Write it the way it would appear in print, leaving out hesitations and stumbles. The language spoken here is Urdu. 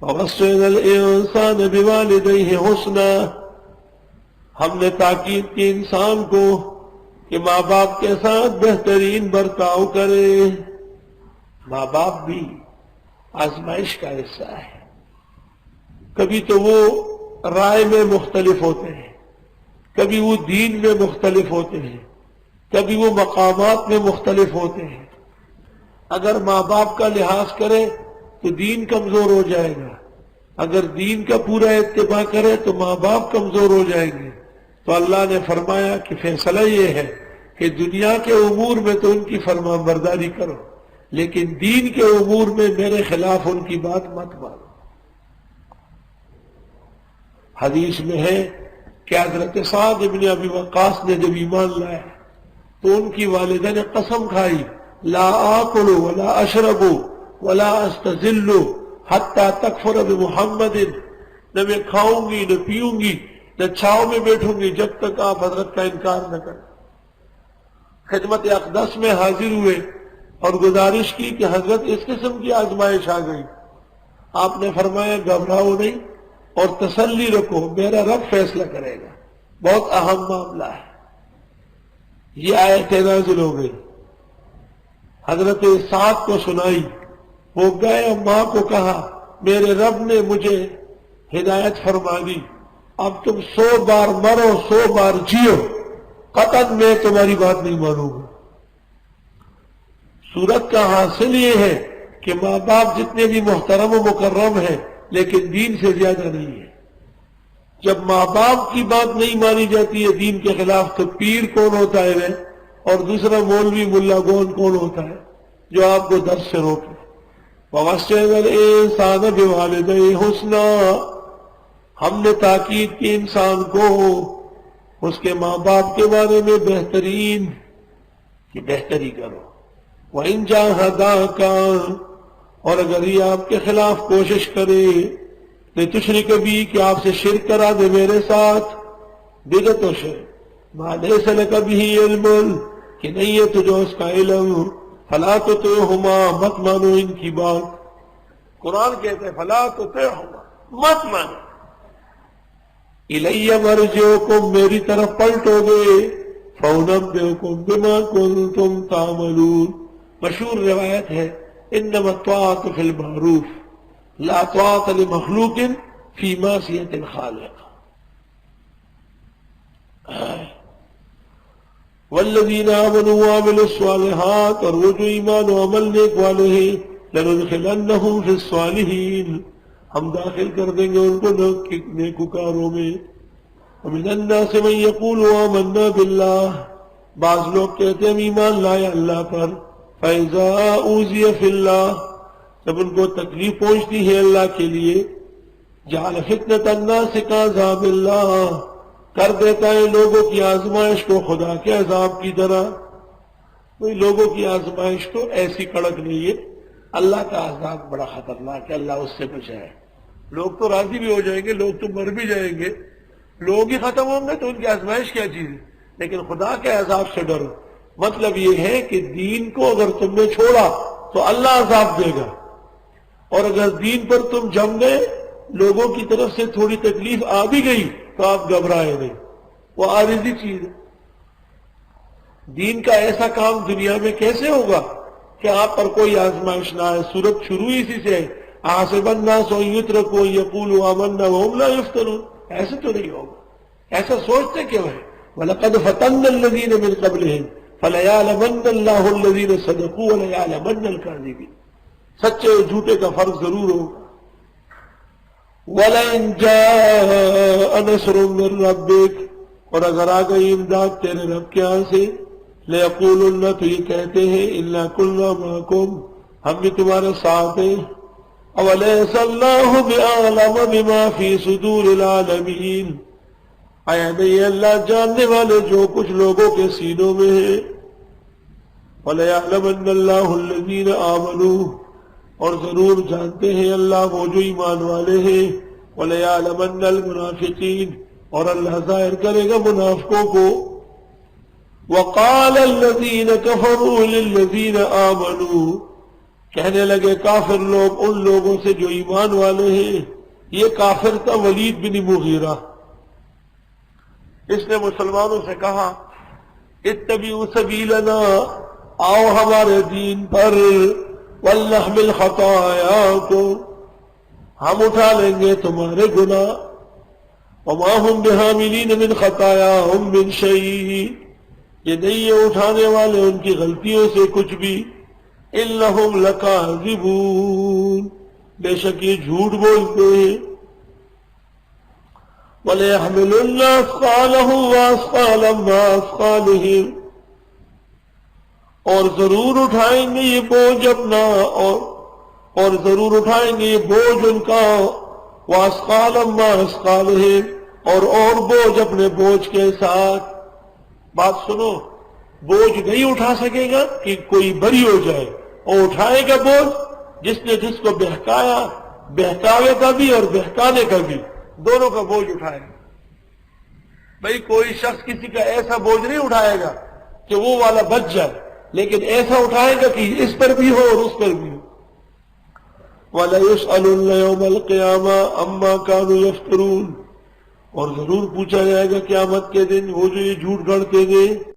وَوَصَّيْنَا الْإِنسَانَ بِوَالِدَيْهِ حُسْنًا، ہم نے تاکید کی انسان کو کہ ماں باپ کے ساتھ بہترین برتاؤ کرے۔ ماں باپ بھی آزمائش کا حصہ ہے، کبھی تو وہ رائے میں مختلف ہوتے ہیں، کبھی وہ دین میں مختلف ہوتے ہیں، کبھی وہ مقامات میں مختلف ہوتے ہیں۔ اگر ماں باپ کا لحاظ کرے تو دین کمزور ہو جائے گا، اگر دین کا پورا اتباع کرے تو ماں باپ کمزور ہو جائیں گے۔ تو اللہ نے فرمایا کہ فیصلہ یہ ہے کہ دنیا کے امور میں تو ان کی فرما برداری کرو، لیکن دین کے امور میں میرے خلاف ان کی بات مت مانو۔ حدیث میں ہے کہ حضرت سعد ابن ابی وقاص نے جب ایمان لایا تو ان کی والدہ نے قسم کھائی، لا آکل ولا اشرب ولا استظل حتی تکفر بمحمد، نہ میں کھاؤں گی نہ پیوں گی نہ چھاؤں میں بیٹھوں گی جب تک آپ حضرت کا انکار نہ کریں۔ خدمت اقدس میں حاضر ہوئے اور گزارش کی کہ حضرت اس قسم کی آزمائش آ گئی۔ آپ نے فرمایا گھبراؤ نہیں اور تسلی رکھو، میرا رب فیصلہ کرے گا، بہت اہم معاملہ ہے۔ یہ آیت نازل ہو گئی، حضرت سعد کو سنائی، وہ گئے اور ماں کو کہا میرے رب نے مجھے ہدایت فرما دی، اب تم 100 بار مرو 100 بار جیو، قطعاً میں تمہاری بات نہیں مانوں گا۔ صورت کا حاصل یہ ہے کہ ماں باپ جتنے بھی محترم و مکرم ہیں لیکن دین سے زیادہ نہیں ہے۔ جب ماں باپ کی بات نہیں مانی جاتی ہے دین کے خلاف تو پیر کون ہوتا ہے اور دوسرا مولوی ملا گون کون ہوتا ہے جو آپ کو درس سے روکے۔ وَوَصَّيْنَا الْإِنسَانَ بِوَالِدَيْهِ حُسْنًا، ہم نے تاکید کی انسان کو اس کے ماں باپ کے بارے میں بہترین کہ بہتری کرو۔ وَإِن جَاهَدَاكَ، اور اگر یہ آپ کے خلاف کوشش کرے لِتُشْرِكَ بِي کہ آپ سے شرک کرا دے میرے ساتھ، بدعت و شرک، مَا لَيْسَ لَكَ بِهِ عِلْمٌ کہ نہیں ہے تجھے اس کا علم، فَلَا تُطِعْهُمَا مت مانو ان کی بات۔ قرآن کہتے ہیں فَلَا تُطِعْهُمَا مت مانو، اِلَيَّ مَرْجِعُكُمْ میری طرف پلٹو گے، فَأُنَبِّئُكُمْ بِمَا كُنتُمْ تَعْمَلُونَ۔ مشہور روایت ہے انما الطاعة فی المعروف لا طاعة لمخلوق فی معصیۃ الخالق۔ والذین آمنوا وعملوا الصالحات، اور وہ جو ایمان و عمل نیک والے ہیں، لندخلنہم فی الصالحین، ہم داخل کر دیں گے ان کو نیکوکاروں میں۔ ومن الناس من یقول آمنا باللہ، بعض لوگ کہتے ہیں ہم ایمان لائے اللہ پر، فَإِذَا أُوذِيَ فِي اللَّهِ، جب ان کو تکلیف پہنچتی ہے اللہ کے لیے، جعل فتنة الناس كعذاب اللہ، کر دیتا ہے لوگوں کی آزمائش کو خدا کے عذاب کی طرح۔ کوئی لوگوں کی آزمائش تو ایسی کڑک نہیں ہے، اللہ کا عذاب بڑا خطرناک ہے، اللہ اس سے بچائے۔ لوگ تو راضی بھی ہو جائیں گے، لوگ تو مر بھی جائیں گے، لوگ ہی ختم ہوں گے تو ان کی آزمائش کیا چیز ہے، لیکن خدا کے عذاب سے ڈرو۔ مطلب یہ ہے کہ دین کو اگر تم نے چھوڑا تو اللہ عذاب دے گا، اور اگر دین پر تم جم گئے، لوگوں کی طرف سے تھوڑی تکلیف آ بھی گئی تو آپ گھبرائے نہیں، وہ عارضی چیز ہے۔ دین کا ایسا کام دنیا میں کیسے ہوگا کہ آپ پر کوئی آزمائش نہ آئے؟ سورت شروع اسی سے ہے، حَسِبَ النَّاسُ أَن يُتْرَكُوا أَن يَقُولُوا آمَنَّا وَهُمْ لَا يُفْتَنُونَ، ایسے تو نہیں ہوگا، ایسا سوچتے کیوں ہیں؟ وَلَقَدْ فَتَنَّا الَّذِينَ مِن قَبْلِهِمْ فَلَيَعْلَمَنَّ اللَّهُ الَّذِينَ صَدَقُوا وَلَيَعْلَمَنَّ الْكَاذِبِينَ، سچے اور جھوٹے کا فرق ضرور ہوگا۔ وَلَئِن جَاءَ نَصْرٌ مِّن رَّبِّكَ، اور اگر آ گئی امداد تیرے رب کے ہاں سے، لَيَقُولُنَّ، تو یہ کہتے ہیں إِنَّا كُنَّا مَعَكُمْ، ہم بھی تمہارے ساتھ ہیں۔ أَوَلَيْسَ اللَّهُ بِأَعْلَمَ بِمَا فِي صُدُورِ الْعَالَمِينَ، آیا نہیں اللہ جاننے والے جو کچھ لوگوں کے سینوں میں ہے۔ وَلَيَعْلَمَنَّ اللَّهُ الَّذِينَ آمَنُوا، اور ضرور جانتے ہیں اللہ وہ جو ایمان والے ہیں۔ وَلَيَعْلَمَنَّ الْمُنَافِقِينَ، اور اللہ ظاہر کرے گا منافقوں کو۔ وَقَالَ الَّذِينَ كَفَرُوا لِلَّذِينَ آمَنُوا، کہنے لگے کافر لوگ ان لوگوں سے جو ایمان والے ہیں، یہ کافر تھا ولید بن مغیرہ، اس نے مسلمانوں سے کہا اتبعوا سبیلنا، آؤ ہمارے دین پر، ولنحمل خطایاکم، ہم اٹھا لیں گے تمہارے گناہ، وما ہم بحاملین من خطایاہم من شیء، یہ نہیں ہے اٹھانے والے ان کی غلطیوں سے کچھ بھی، انہم لکاذبون، بے شک یہ جھوٹ بولتے ہیں، وَلَيَحْمِلُنَّ أَثْقَالَهُمْ وَأَثْقَالًا مَّعَ أَثْقَالِهِمْ، اور ضرور اٹھائیں گے یہ بوجھ اپنا، اور ضرور اٹھائیں گے یہ بوجھ ان کا، وَأَثْقَالًا مَّعَ أَثْقَالِهِمْ، اور بوجھ اپنے بوجھ کے ساتھ۔ بات سنو، بوجھ نہیں اٹھا سکے گا کہ کوئی بری ہو جائے، اور اٹھائے گا بوجھ جس نے جس کو بہکایا، بہکاوے کا بھی اور بہکانے کا بھی، دونوں کا بوجھ اٹھائے گا۔ بھئی کوئی شخص کسی کا ایسا بوجھ نہیں اٹھائے گا کہ وہ والا بچ جائے، لیکن ایسا اٹھائے گا کہ اس پر بھی ہو اور اس پر بھی ہو۔ وَلَيُسْأَلُنَّ يَوْمَ الْقِيَامَةِ عَمَّا كَانُوا يَفْتَرُونَ، اور ضرور پوچھا جائے گا قیامت کے دن وہ جو یہ جھوٹ گھڑتے گئے